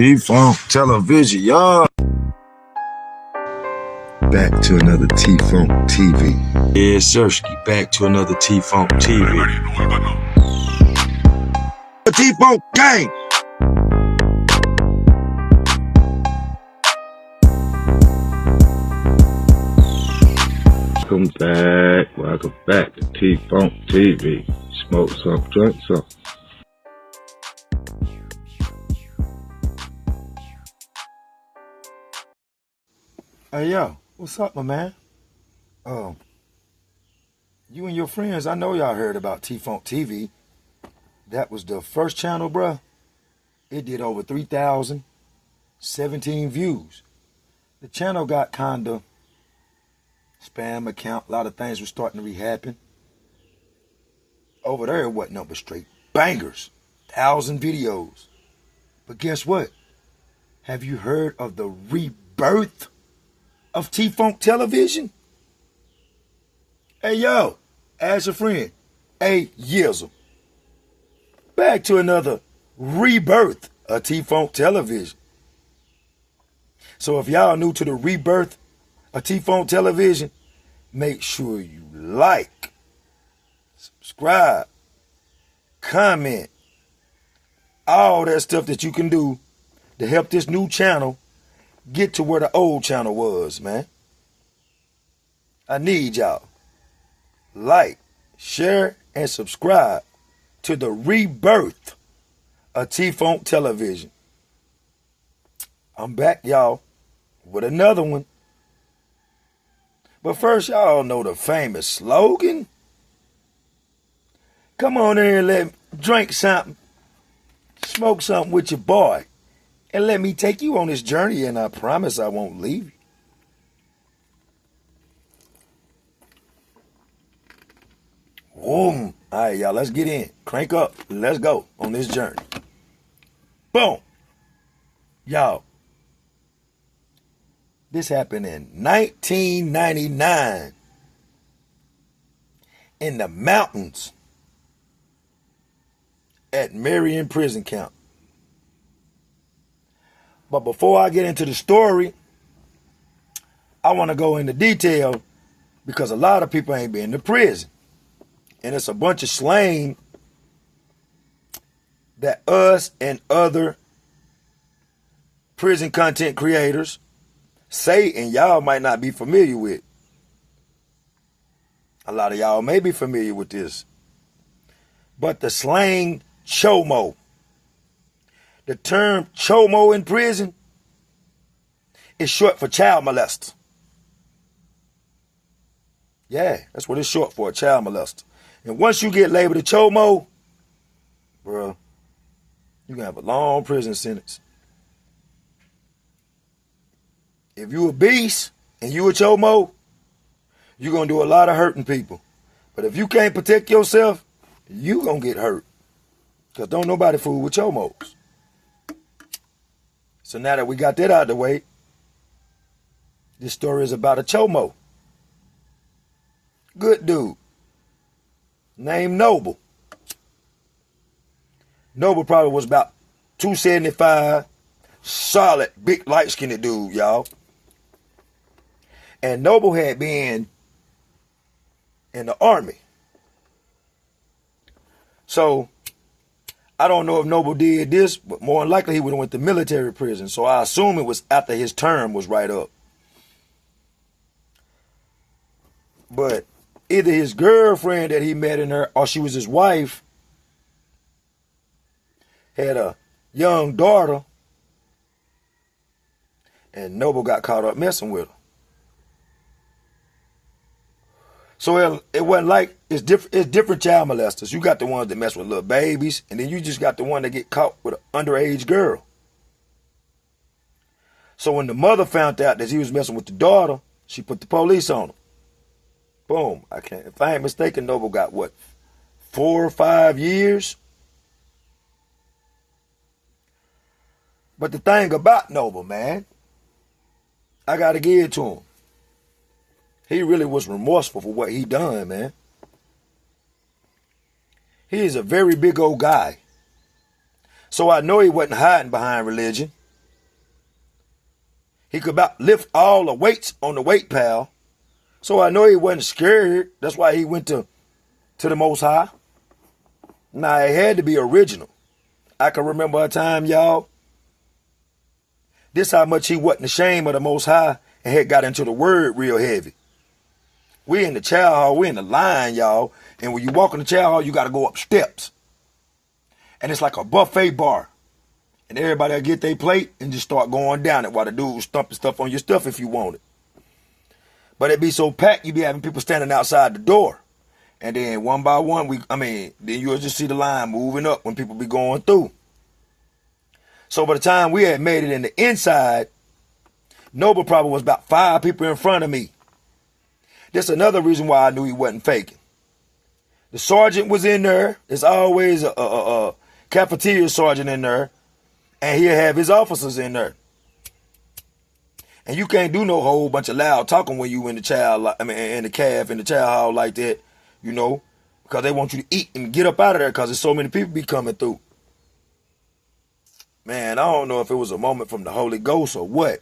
T-Funk television, y'all. Back to another T-Funk TV. Yeah, Sirski, back to another T-Funk TV. The T-Funk gang. Welcome back to T-Funk TV. Smoke some, drink some. Hey, yo, what's up, my man? You and your friends, I know y'all heard about T-Funk TV. That was the first channel, bruh. It did over 3,017 views. The channel got kinda spam account. A lot of things were starting to re-happen. Over there, it wasn't nothing but straight bangers. 1,000 videos. But guess what? Have you heard of the rebirth of T-Funk television? Hey, yo, ask a friend. Hey, Yizzle. Back to another rebirth of T-Funk television. So if y'all new to the rebirth of T-Funk television, make sure you like, subscribe, comment, all that stuff that you can do to help this new channel get to where the old channel was, man. I need y'all. Like, share, and subscribe to the rebirth of T-Funk television. I'm back, y'all, with another one. But first, y'all know the famous slogan. Come on in and let me drink something, smoke something with your boy, and let me take you on this journey, and I promise I won't leave you. Boom. All right, y'all, let's get in. Crank up. Let's go on this journey. Boom. Y'all, this happened in 1999 in the mountains at Marion Prison Camp. But before I get into the story, I want to go into detail because a lot of people ain't been to prison. And it's a bunch of slang that us and other prison content creators say and y'all might not be familiar with. A lot of y'all may be familiar with this. But the slang chomo. The term chomo in prison is short for child molester. Yeah, that's what it's short for, a child molester. And once you get labeled a chomo, bro, you're going to have a long prison sentence. If you a beast and you a chomo, you're going to do a lot of hurting people. But if you can't protect yourself, you going to get hurt. Because don't nobody fool with chomos. So now that we got that out of the way, this story is about a chomo. Good dude. Named Noble. Noble probably was about 275. Solid, big, light-skinned dude, y'all. And Noble had been in the army. So, I don't know if Noble did this, but more than likely he would have went to military prison. So I assume it was after his term was right up. But either his girlfriend that he met in her, or she was his wife, had a young daughter, and Noble got caught up messing with her. So it wasn't like, it's different child molesters. You got the ones that mess with little babies, and then you just got the one that get caught with an underage girl. So when the mother found out that he was messing with the daughter, she put the police on him. Boom. If I ain't mistaken, Noble got what, 4 or 5 years? But the thing about Noble, man, I got to give it to him. He really was remorseful for what he done, man. He is a very big old guy. So I know he wasn't hiding behind religion. He could about lift all the weights on the weight pile. So I know he wasn't scared. That's why he went to the Most High. Now, it had to be original. I can remember a time, y'all. This how much he wasn't ashamed of the Most High and had got into the word real heavy. We in the chow hall, we in the line, y'all. And when you walk in the chow hall, you got to go up steps. And it's like a buffet bar. And everybody will get their plate and just start going down it while the dude's stumping stuff on your stuff if you want it. But it be so packed, you be having people standing outside the door. And then one by one, then you'll just see the line moving up when people be going through. So by the time we had made it in the inside, Noble probably was about 5 people in front of me. That's another reason why I knew he wasn't faking. The sergeant was in there. There's always a cafeteria sergeant in there. And he'll have his officers in there. And you can't do no whole bunch of loud talking when you in the in the calf, in the chow hall like that, you know, because they want you to eat and get up out of there because there's so many people be coming through. Man, I don't know if it was a moment from the Holy Ghost or what.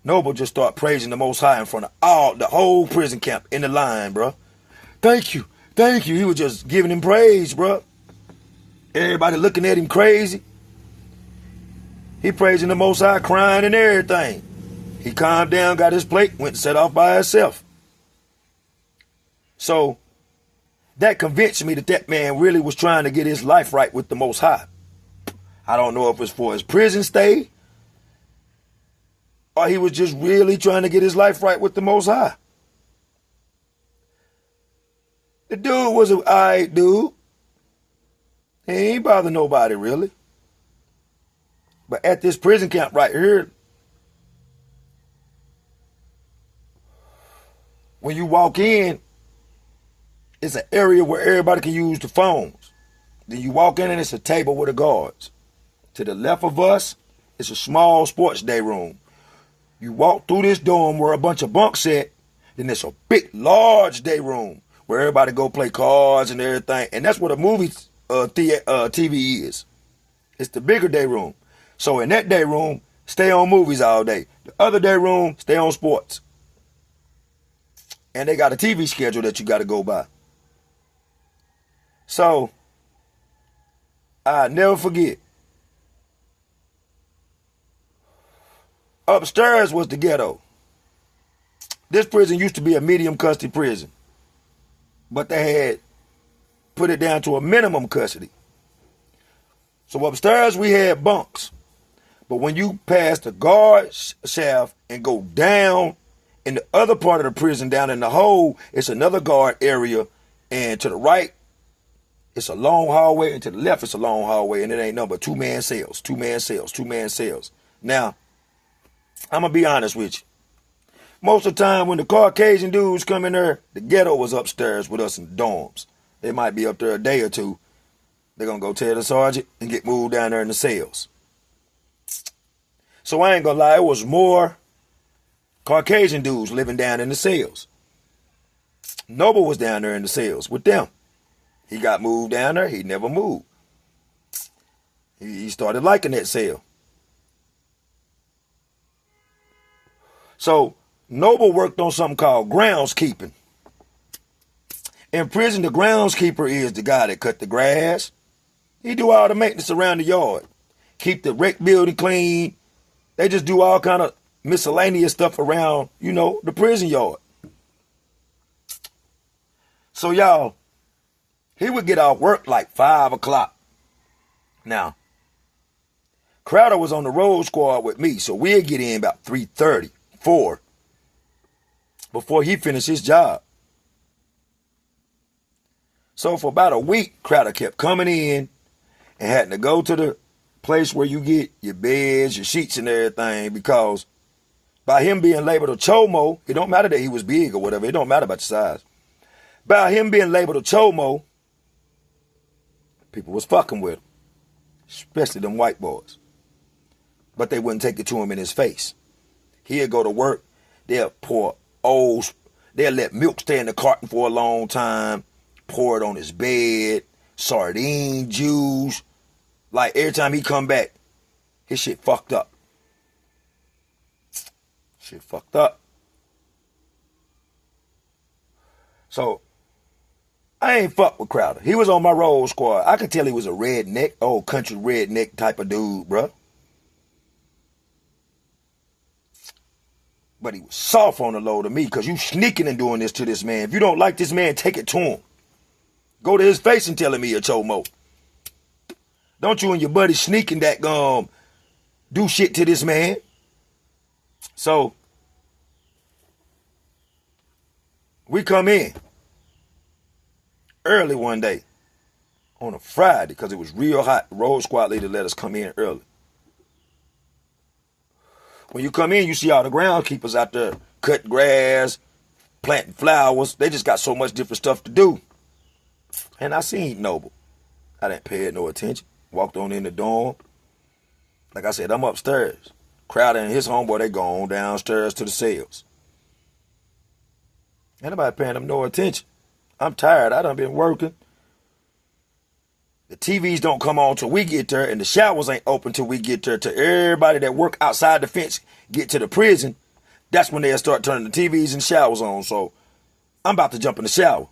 Noble just start praising the Most High in front of the whole prison camp in the line, bro. Thank you. Thank you. He was just giving him praise, bro. Everybody looking at him crazy. He praising the Most High, crying and everything. He calmed down, got his plate, went and set off by himself. So that convinced me that man really was trying to get his life right with the Most High. I don't know if it was for his prison stay or he was just really trying to get his life right with the Most High. The dude was an alright dude. He ain't bother nobody really. But at this prison camp right here, when you walk in, it's an area where everybody can use the phones. Then you walk in and it's a table with the guards. To the left of us, it's a small sports day room. You walk through this dorm where a bunch of bunks sit, then it's a big, large day room where everybody go play cards and everything. And that's what a movie TV is. It's the bigger day room. So in that day room, stay on movies all day. The other day room, stay on sports. And they got a TV schedule that you got to go by. So, I never forget. Upstairs was the ghetto. This prison used to be a medium custody prison. But they had put it down to a minimum custody. So upstairs we had bunks. But when you pass the guard shaft and go down in the other part of the prison, down in the hole, it's another guard area. And to the right, it's a long hallway. And to the left, it's a long hallway. And it ain't nothing but 2-man cells, 2-man cells, 2-man cells. Now, I'm going to be honest with you. Most of the time when the Caucasian dudes come in there, the ghetto was upstairs with us in the dorms. They might be up there a day or two. They're going to go tell the sergeant and get moved down there in the cells. So I ain't going to lie, it was more Caucasian dudes living down in the cells. Noble was down there in the cells with them. He got moved down there. He never moved. He started liking that cell. So Noble worked on something called groundskeeping. In prison, the groundskeeper is the guy that cut the grass. He do all the maintenance around the yard. Keep the rec building clean. They just do all kind of miscellaneous stuff around, the prison yard. So y'all, he would get off work like 5 o'clock. Now, Crowder was on the road squad with me, so we'd get in about 3:30, 4, before he finished his job. So for about a week, Crowder kept coming in and had to go to the place where you get your beds, your sheets and everything, because by him being labeled a chomo, it don't matter that he was big or whatever. It don't matter about your size. By him being labeled a chomo, people was fucking with him, especially them white boys. But they wouldn't take it to him in his face. He'd go to work. They'll let milk stay in the carton for a long time, pour it on his bed, sardine juice. Like every time he come back, his shit fucked up. Shit fucked up. So, I ain't fuck with Crowder. He was on my roll squad. I could tell he was a redneck, old country redneck type of dude, bruh. But he was soft on the low to me because you sneaking and doing this to this man. If you don't like this man, take it to him. Go to his face and tell him he a chomo. Don't you and your buddy sneaking that do shit to this man. So, we come in early one day on a Friday because it was real hot. The road squad leader let us come in early. When you come in, you see all the groundkeepers out there cutting grass, planting flowers. They just got so much different stuff to do. And I seen Noble. I didn't pay it no attention. Walked on in the dorm. Like I said, I'm upstairs. Crowder and his homeboy, they gone downstairs to the cells. Ain't nobody paying them no attention. I'm tired. I done been working. The TVs don't come on till we get there, and the showers ain't open till we get there. Till everybody that work outside the fence get to the prison, that's when they'll start turning the TVs and showers on. So I'm about to jump in the shower.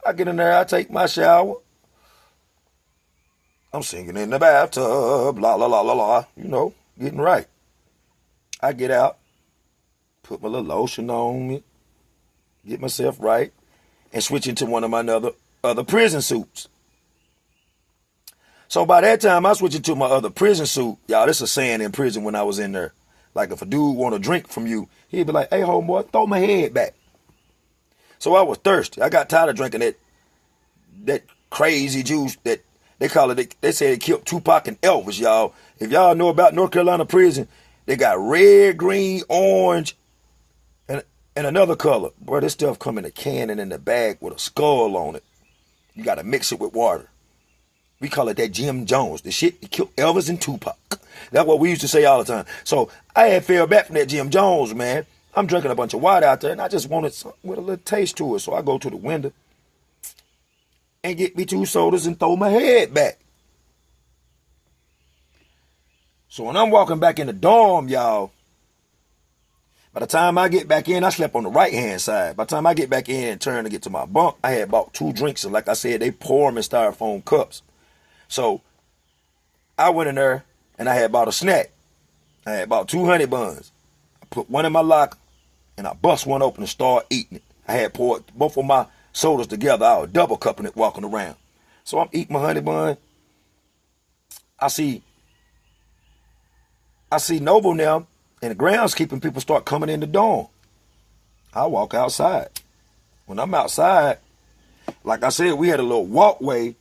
I get in there, I take my shower. I'm singing in the bathtub, la la la la la, you know, getting right. I get out, put my little lotion on me, get myself right, and switch into one of my other prison suits. So by that time, I switch into my other prison suit. Y'all, this is a saying in prison when I was in there. Like if a dude want a drink from you, he'd be like, hey, homeboy, throw my head back. So I was thirsty. I got tired of drinking that crazy juice that they call it. They say they killed Tupac and Elvis, y'all. If y'all know about North Carolina prison, they got red, green, orange, and another color. Boy, this stuff come in a can and in the bag with a skull on it. You got to mix it with water. We call it that Jim Jones. The shit that killed Elvis and Tupac. That's what we used to say all the time. So I had fell back from that Jim Jones, man. I'm drinking a bunch of water out there, and I just wanted something with a little taste to it. So I go to the window and get me 2 sodas and throw my head back. So when I'm walking back in the dorm, y'all, by the time I get back in, I slept on the right-hand side. By the time I get back in and turn to get to my bunk, I had bought 2 drinks. And like I said, they pour them in styrofoam cups. So I went in there and I had bought a snack. I had bought 2 honey buns. I put one in my locker and I bust one open and start eating it. I had poured both of my sodas together. I was double cupping it walking around. So I'm eating my honey bun. I see Noble now, and the groundskeeping people start coming in the dorm. I walk outside. When I'm outside, like I said, we had a little walkway,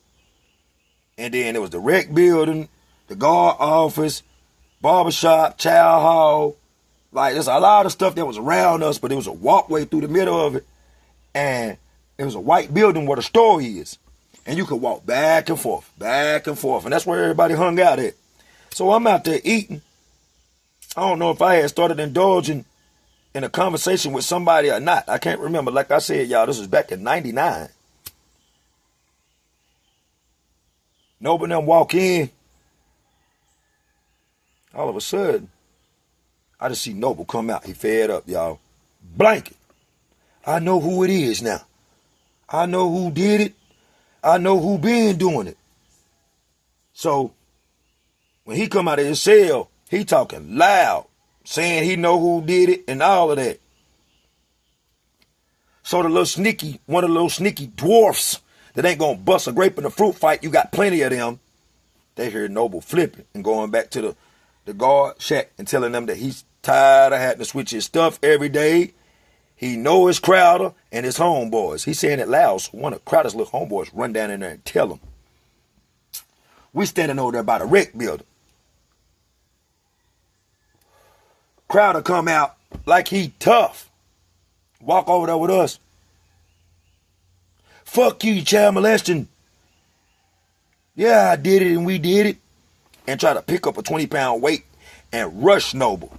and then there was the rec building, the guard office, barbershop, chow hall. Like, there's a lot of stuff that was around us, but there was a walkway through the middle of it, and it was a white building where the store is. And you could walk back and forth, and that's where everybody hung out at. So I'm out there eating. I don't know if I had started indulging in a conversation with somebody or not. I can't remember. Like I said, y'all, this was back in 99. Noble and them walk in. All of a sudden, I just see Noble come out. He fed up, y'all. Blanket. I know who it is now. I know who did it. I know who been doing it. So, when he come out of his cell, he talking loud, saying he know who did it and all of that. So one of the little sneaky dwarfs that ain't gonna bust a grape in a fruit fight, you got plenty of them. They hear Noble flipping and going back to the guard shack and telling them that he's tired of having to switch his stuff every day. He know his Crowder and his homeboys. He's saying it loud, so one of Crowder's little homeboys run down in there and tell him. We standing over there by the rec building. Crowder come out like he tough. Walk over there with us. Fuck you, child molesting. Yeah, I did it and we did it. And try to pick up a 20-pound weight and rush Noble.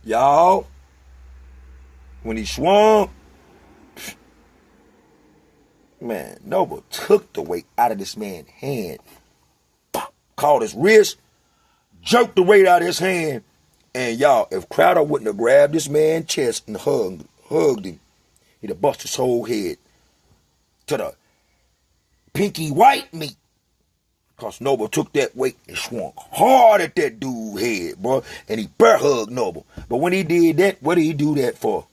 Y'all, when he swung, man, Noble took the weight out of this man's hand. Caught his wrist, jerked the weight out of his hand. And y'all, if Crowder wouldn't have grabbed this man's chest and hugged him, he'd have busted his whole head to the pinky white meat. Because Noble took that weight and swung hard at that dude's head, bro. And he bear hugged Noble. But when he did that, what did he do that for?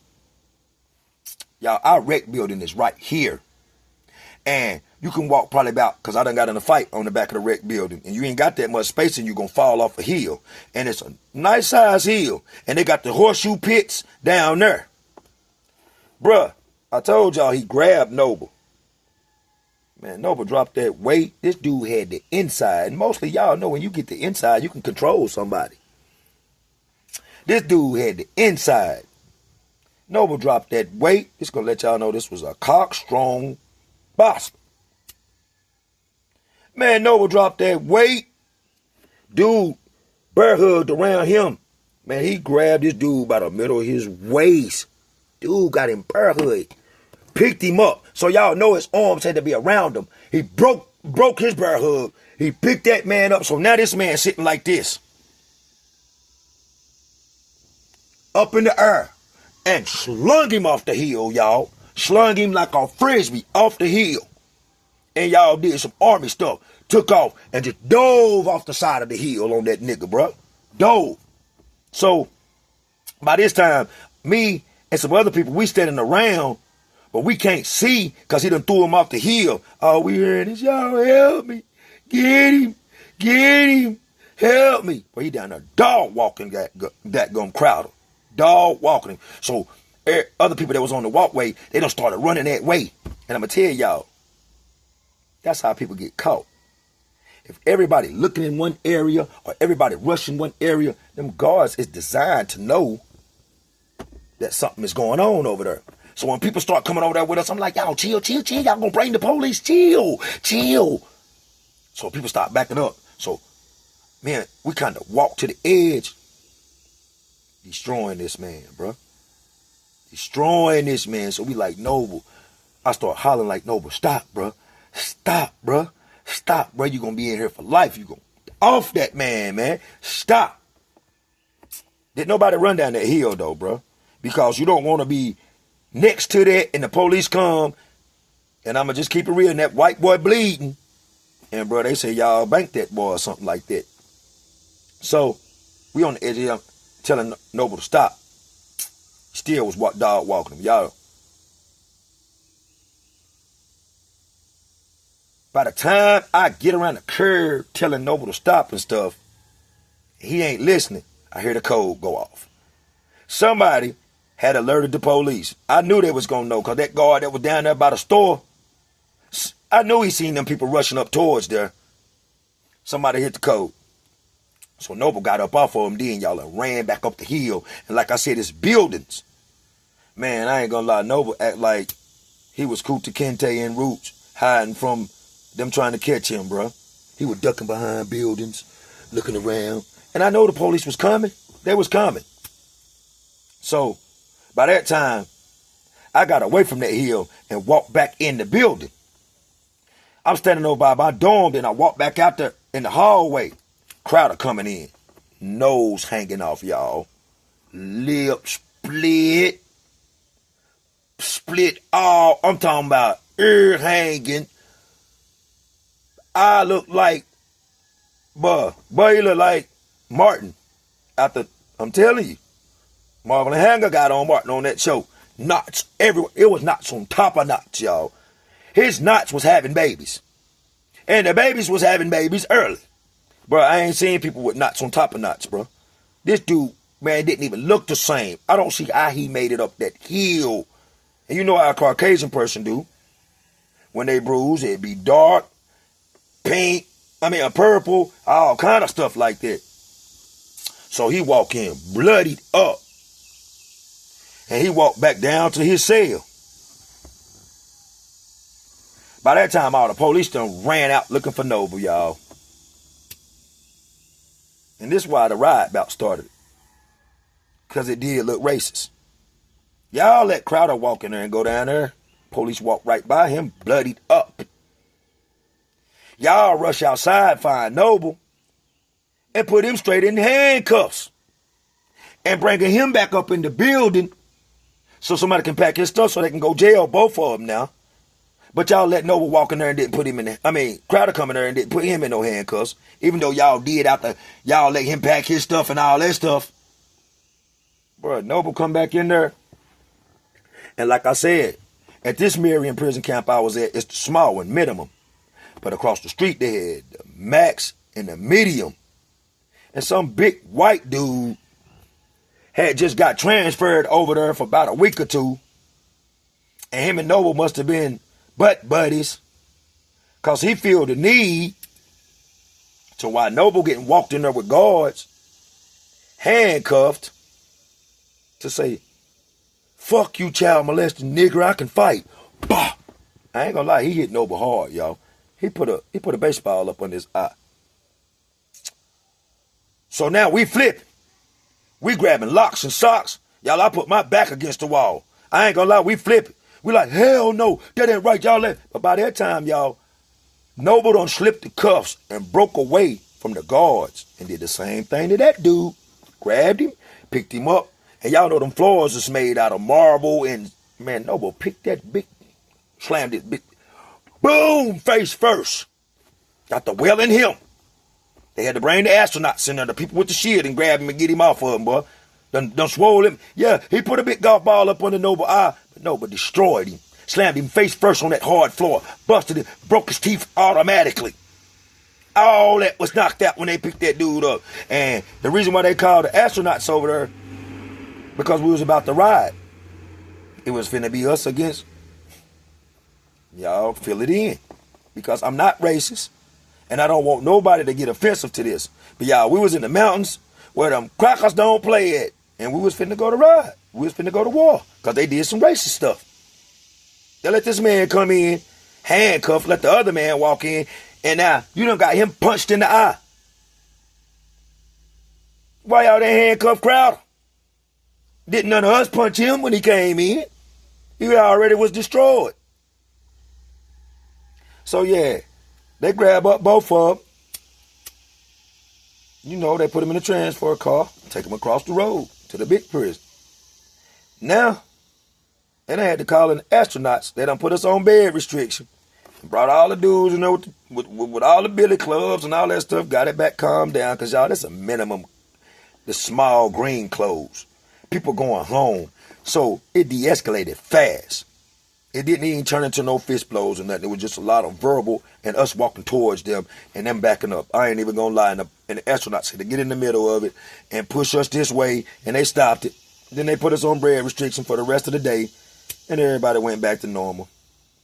Y'all, our rec building is right here. And you can walk probably about, because I done got in a fight on the back of the rec building, and you ain't got that much space and you're going to fall off a hill. And it's a nice size hill. And they got the horseshoe pits down there. Bruh, I told y'all he grabbed Noble. Man, Noble dropped that weight. This dude had the inside. And mostly y'all know when you get the inside, you can control somebody. This dude had the inside. Noble dropped that weight. It's going to let y'all know this was a cock-strong boss. Man, Noble dropped that weight. Dude bear hugged around him. Man, he grabbed this dude by the middle of his waist. Dude got him bear hugged. Picked him up. So y'all know his arms had to be around him. He broke his bear hug. He picked that man up. So now this man sitting like this. Up in the air. And slung him off the hill, y'all. Slung him like a frisbee off the hill. And y'all did some army stuff. Took off and just dove off the side of the hill on that nigga, bro. Dove. So, by this time, me and some other people, we standing around, but we can't see because he done threw him off the hill. All we hearing is, y'all help me. Get him. Get him. Help me. Well, he down there dog walking that gum Crowder. Dog walking him. So, other people that was on the walkway, they done started running that way. And I'm going to tell y'all, that's how people get caught. If everybody looking in one area or everybody rushing one area, them guards is designed to know that something is going on over there. So when people start coming over there with us, I'm like, y'all chill. Y'all gonna bring the police. Chill. So people start backing up. So, man, we kind of walk to the edge, destroying this man, bro. Destroying this man. So we like, Noble. I start hollering like, Noble, stop, bro. Stop, bro. Stop, bro. You gonna be in here for life. You gonna off that man. Stop. Did nobody run down that hill though, bro? Because you don't want to be next to that and the police come and I'ma just keep it real and that white boy bleeding. And bro, they say y'all bank that boy or something like that. So we on the edge of him telling Noble to stop. Still was dog walking him, y'all. By the time I get around the curve telling Noble to stop and stuff, he ain't listening. I hear the code go off. Somebody had alerted the police. I knew they was going to know because that guard that was down there by the store, I knew he seen them people rushing up towards there. Somebody hit the code. So Noble got up off of him then, y'all, and ran back up the hill. And like I said, it's buildings. Man, I ain't going to lie. Noble act like he was Kunta Kinte in Roots, hiding from them trying to catch him, bro. He was ducking behind buildings, looking around. And I know the police was coming. They was coming. So, by that time, I got away from that hill and walked back in the building. I'm standing over by my dorm, then I walked back out there in the hallway. Crowder coming in. Nose hanging off, y'all. Lip split. Split all. I'm talking about ear hanging. I look like, boy, you look like Martin. I'm telling you, Marvin Hanger got on Martin on that show. Knots everywhere. It was knots on top of knots, y'all. His knots was having babies. And the babies was having babies early. Bro, I ain't seen people with knots on top of knots, bro. This dude, man, didn't even look the same. I don't see how he made it up that hill. And you know how a Caucasian person do. When they bruise, it'd be dark, pink, a purple, all kind of stuff like that. So he walked in bloodied up. And he walked back down to his cell. By that time, all the police done ran out looking for Noble, y'all. And this is why the riot about started. Because it did look racist. Y'all let Crowder walk in there and go down there. Police walked right by him, bloodied up. Y'all rush outside, find Noble. and put him straight in handcuffs and bringing him back up in the building so somebody can pack his stuff so they can go jail, both of them now. But y'all let Noble walk in there and didn't put him in Crowder come in there and didn't put him in no handcuffs, even though y'all did after y'all let him pack his stuff and all that stuff. Bro, Noble come back in there. And like I said, at this Marion prison camp I was at, it's the small one, minimum. But across the street they had the max and the medium. And some big white dude had just got transferred over there for about a week or two. And him and Noble must have been butt buddies. Because he feel the need. So while Noble getting walked in there with guards, handcuffed, to say, fuck you, child molesting nigger, I can fight. Bah! I ain't gonna lie, he hit Noble hard, y'all. He put a baseball up on his eye. So now we flip. We grabbing locks and socks. Y'all, I put my back against the wall. I ain't gonna lie, we flip it. We like, hell no, that ain't right, y'all. But by that time, y'all, Noble done slipped the cuffs and broke away from the guards and did the same thing to that dude. Grabbed him, picked him up, and y'all know them floors is made out of marble, and man, Noble picked that big, slammed it big, boom, face first. Got the well in him. They had to bring the astronauts in there, the people with the shield, and grab him and get him off of him, boy. Done swole him. Yeah, he put a big golf ball up on the Noble eye, but Noble destroyed him. Slammed him face first on that hard floor. Busted him, broke his teeth automatically. All that was knocked out when they picked that dude up. And the reason why they called the astronauts over there, because we was about to ride. It was finna be us against. Y'all fill it in. Because I'm not racist. And I don't want nobody to get offensive to this. But y'all, we was in the mountains where them crackers don't play at. And we was finna go to ride. We was finna go to war. Because they did some racist stuff. They let this man come in, handcuffed, let the other man walk in. And now, you done got him punched in the eye. Why y'all didn't handcuff Crowder? Didn't none of us punch him when he came in. He already was destroyed. So yeah, they grab up both of them. You know, they put him in a transfer car, take him across the road to the big prison. Now, and they had to call in the astronauts. They done put us on bed restriction. Brought all the dudes, you know, with all the billy clubs and all that stuff. Got it back calmed down, because y'all, that's a minimum. The small green clothes. People going home. So it de-escalated fast. It didn't even turn into no fist blows or nothing. It was just a lot of verbal and us walking towards them and them backing up. I ain't even gonna lie. And the astronauts had to get in the middle of it and push us this way, and they stopped it. Then they put us on bread restriction for the rest of the day, and everybody went back to normal.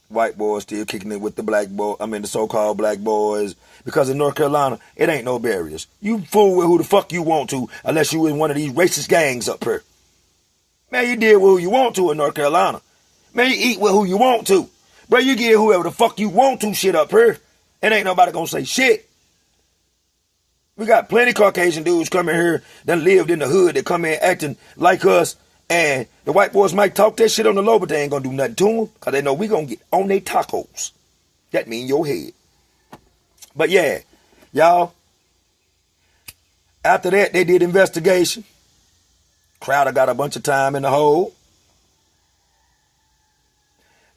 White boys still kicking it with the the so-called black boys. Because in North Carolina, it ain't no barriers. You fool with who the fuck you want to, unless you in one of these racist gangs up here. Man, you deal with who you want to in North Carolina. Man, you eat with who you want to. Bro, you get whoever the fuck you want to shit up here. And ain't nobody gonna say shit. We got plenty Caucasian dudes coming here that lived in the hood that come in acting like us. And the white boys might talk that shit on the low, but they ain't gonna do nothing to them. Because they know we gonna get on their tacos. That mean your head. But yeah, y'all. After that, they did investigation. Crowder got a bunch of time in the hole.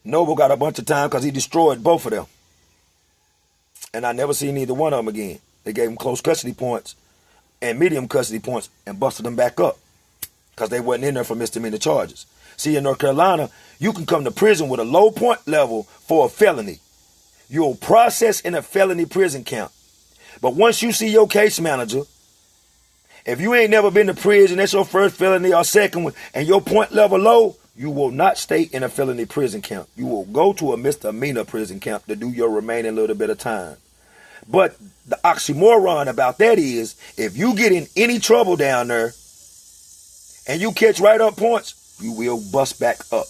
Noble got a bunch of time because he destroyed both of them. And I never seen either one of them again. They gave him close custody points and medium custody points and busted them back up because they wasn't in there for misdemeanor charges. See, in North Carolina, you can come to prison with a low point level for a felony. You'll process in a felony prison count. But once you see your case manager, if you ain't never been to prison, that's your first felony or second one, and your point level low, you will not stay in a felony prison camp. You will go to a misdemeanor prison camp to do your remaining little bit of time. But the oxymoron about that is, if you get in any trouble down there and you catch write-up points, you will bust back up.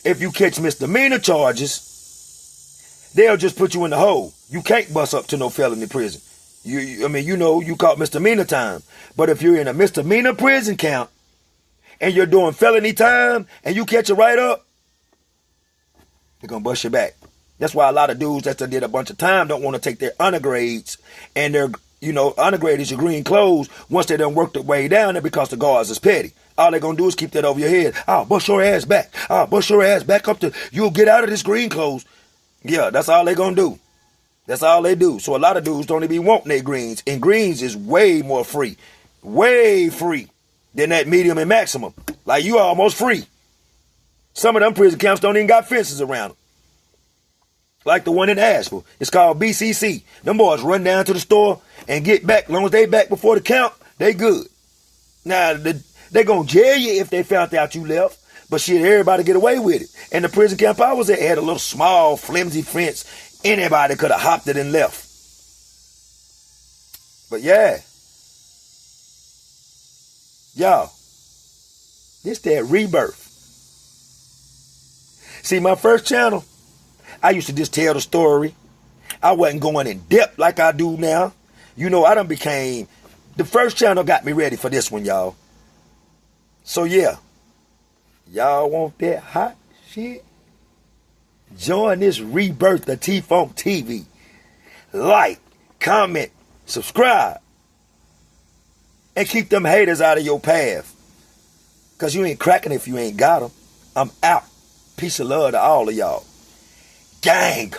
If you catch misdemeanor charges, they'll just put you in the hole. You can't bust up to no felony prison. You caught misdemeanor time. But if you're in a misdemeanor prison camp and you're doing felony time and you catch a write-up, they're going to bust you back. That's why a lot of dudes that did a bunch of time don't want to take their undergrades and their You know, undergrade is your green clothes. Once they done worked their way down there because the guards is petty. All they gonna do is keep that over your head. I'll bust your ass back. I'll bust your ass back up to, you'll get out of this green clothes. Yeah, that's all they gonna do. That's all they do. So a lot of dudes don't even be wanting their greens. And greens is way more free. Way free than that medium and maximum. Like, you almost free. Some of them prison camps don't even got fences around them. Like the one in Asheville. It's called BCC. Them boys run down to the store and get back. As long as they back before the count, they good. Now, they gonna jail you if they found out you left. But shit, everybody get away with it. And the prison camp I was at had a little small, flimsy fence. Anybody could have hopped it and left. But yeah. Y'all, this that rebirth. See, my first channel, I used to just tell the story. I wasn't going in depth like I do now. You know, I done became, the first channel got me ready for this one, y'all. So yeah, y'all want that hot shit? Join this rebirth of T-Funk TV. Like, comment, subscribe. And keep them haters out of your path. Because you ain't cracking if you ain't got them. I'm out. Peace and love to all of y'all. Gang.